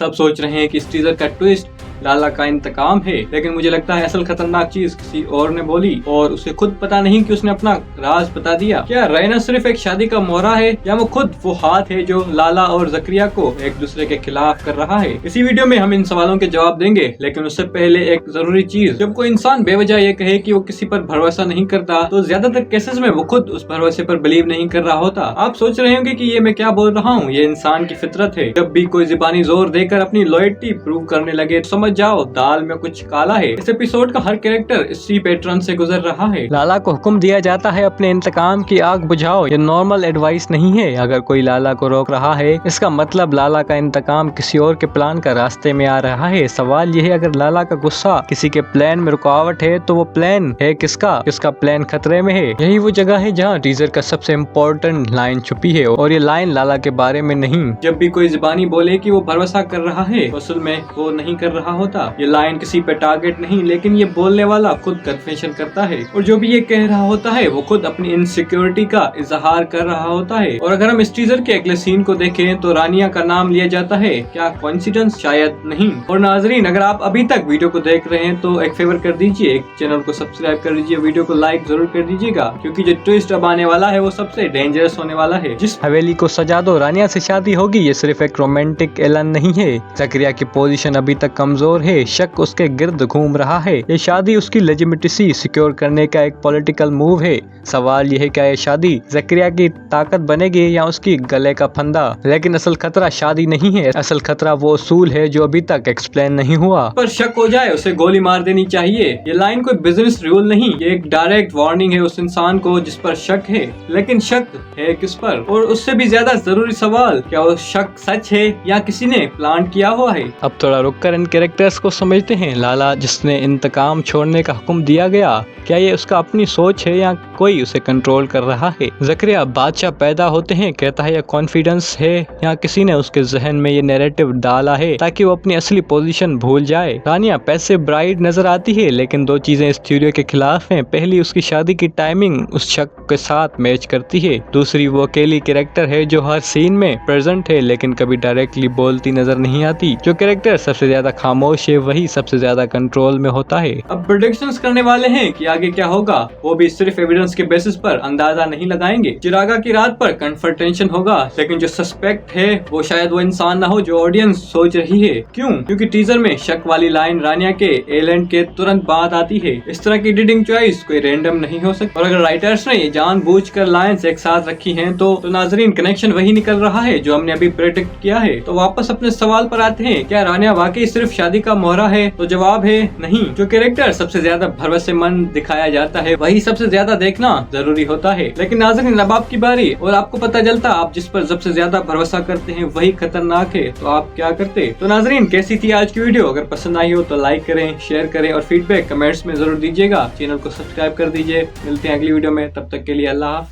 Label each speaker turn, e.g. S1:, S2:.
S1: सब सोच रहे हैं कि इस टीजर का ट्विस्ट लाला का इंतकाम है, लेकिन मुझे लगता है असल खतरनाक चीज किसी और ने बोली और उसे खुद पता नहीं कि उसने अपना राज बता दिया। क्या रैना सिर्फ एक शादी का मोहरा है या वो खुद वो हाथ है जो लाला और जकरिया को एक दूसरे के खिलाफ कर रहा है? इसी वीडियो में हम इन सवालों के जवाब देंगे, लेकिन उससे पहले एक जरूरी चीज, जब कोई इंसान बेवजह ये कहे कि वो किसी पर भरोसा नहीं करता तो ज्यादातर केसेस में वो खुद उस भरोसे पर बिलीव नहीं कर रहा होता। आप सोच रहे होंगे कि ये मैं क्या बोल रहा हूँ, ये इंसान की फितरत है। जब भी कोई ज़ुबानी जोर देकर अपनी लॉयल्टी प्रूव करने लगे तो समझ जाओ दाल में कुछ काला है। इस एपिसोड का हर कैरेक्टर इसी पैटर्न से गुजर रहा है। लाला को हुक्म दिया जाता है अपने इंतकाम की आग बुझाओ। ये नॉर्मल एडवाइस नहीं है। अगर कोई लाला को रोक रहा है इसका मतलब लाला का इंतकाम किसी और के प्लान का रास्ते में आ रहा है। सवाल यह है, अगर लाला का गुस्सा किसी के प्लान में रुकावट है तो वो प्लान है किसका? किसका प्लान खतरे में है? यही वो जगह है जहाँ टीजर का सबसे इम्पोर्टेंट लाइन छुपी है, और ये लाइन लाला के बारे में नहीं। जब भी कोई ज़ुबानी बोले कि वो भरोसा कर रहा है, असल में वो नहीं कर रहा होता। ये लाइन किसी पे टारगेट नहीं, लेकिन ये बोलने वाला खुद कन्फेशन करता है, और जो भी ये कह रहा होता है वो खुद अपनी इनसिक्योरिटी का इजहार कर रहा होता है। और अगर हम इस टीजर के अगले सीन को देखें तो रानिया का नाम लिया जाता है। क्या कोइंसिडेंस? शायद नहीं। और नाजरीन, अगर आप अभी तक वीडियो को देख रहे हैं तो एक फेवर कर दीजिए, चैनल को सब्सक्राइब कर दीजिए, वीडियो को लाइक जरूर कर दीजिएगा, क्योंकि जो ट्विस्ट अब आने वाला है वो सबसे डेंजरस होने वाला है। जिस हवेली को सजा दो रानिया से शादी होगी, ये सिर्फ एक रोमांटिक ऐलान नहीं है। जकरिया की पोजीशन अभी तक कमजोर है, शक उसके गिर्द घूम रहा है। ये शादी उसकी लेजिटिमेसी सिक्योर करने का एक पॉलिटिकल मूव है। सवाल यह है, क्या ये शादी जकरिया की ताकत बनेगी या उसकी गले का फंदा? लेकिन असल खतरा शादी नहीं है, असल खतरा वो उसूल है जो अभी तक एक्सप्लेन नहीं हुआ। पर शक हो जाए उसे गोली मार देनी चाहिए। ये लाइन कोई बिजनेस रूल नहीं, ये एक डायरेक्ट वार्निंग है उस इंसान को जिस पर शक है। लेकिन शक है किस पर? और उससे भी ज्यादा जरूरी सवाल, क्या वो शक सच है या किसी ने प्लान किया हुआ है? अब थोड़ा रुककर इन कैरेक्टर्स को समझते हैं। लाला जिसने इंतकाम छोड़ने का हुक्म दिया गया, क्या ये उसका अपनी सोच है या कोई उसे कंट्रोल कर रहा है? जकरिया बादशाह पैदा होते हैं कहता है, या कॉन्फिडेंस है या किसी ने उसके जहन में ये नैरेटिव डाला है ताकि वो अपनी असली पोजीशन भूल जाए? रानिया पैसे ब्राइड नजर आती है, लेकिन दो चीजें इस थ्योरी के खिलाफ हैं। पहली, उसकी शादी की टाइमिंग उस शक के साथ मैच करती है। दूसरी, वो अकेली कैरेक्टर है जो हर सीन में प्रेजेंट है लेकिन कभी डायरेक्टली बोलती नजर नहीं आती। जो कैरेक्टर सबसे ज्यादा खामोश है वही सबसे ज्यादा कंट्रोल में होता है। अब प्रेडिक्शंस करने वाले हैं कि आगे क्या होगा, वो भी सिर्फ एविडेंस के बेसिस पर अंदाजा नहीं लगाएंगे। चिरागा की रात पर कन्फ्रंटेशन होगा, लेकिन जो सस्पेक्ट है वो शायद वो इंसान ना हो जो ऑडियंस सोच रही है। क्यों? क्योंकि टीजर में शक वाली लाइन रानिया के एलेंड के तुरंत बाद आती है। इस तरह की एडिटिंग चॉइस कोई रैंडम नहीं हो सकती, और अगर राइटर्स ने जानबूझकर लाइंस एक साथ रखी हैं तो नाजरीन कनेक्शन वही निकल रहा है जो हमने अभी प्रेडिक्ट किया है। तो वापस अपने सवाल पर आते हैं, क्या रानिया वाकई सिर्फ शादी का मोहरा है? तो जवाब है नहीं। जो कैरेक्टर सबसे ज्यादा भरोसेमंद दिखाया जाता है वही सबसे ज्यादा देखना जरूरी होता है। लेकिन नाज़रीन, अब आपकी बारी, और आपको पता चलता आप जिस पर सबसे ज्यादा भरोसा करते हैं वही खतरनाक है, तो आप क्या करते? तो नाज़रीन, कैसी थी आज की वीडियो? अगर पसंद आई हो तो लाइक करें, शेयर करें और फीडबैक कमेंट्स में जरूर दीजिएगा। चैनल को सब्सक्राइब कर दीजिए। मिलते हैं अगली वीडियो में, तब तक के लिए अल्लाह हाफ़िज़।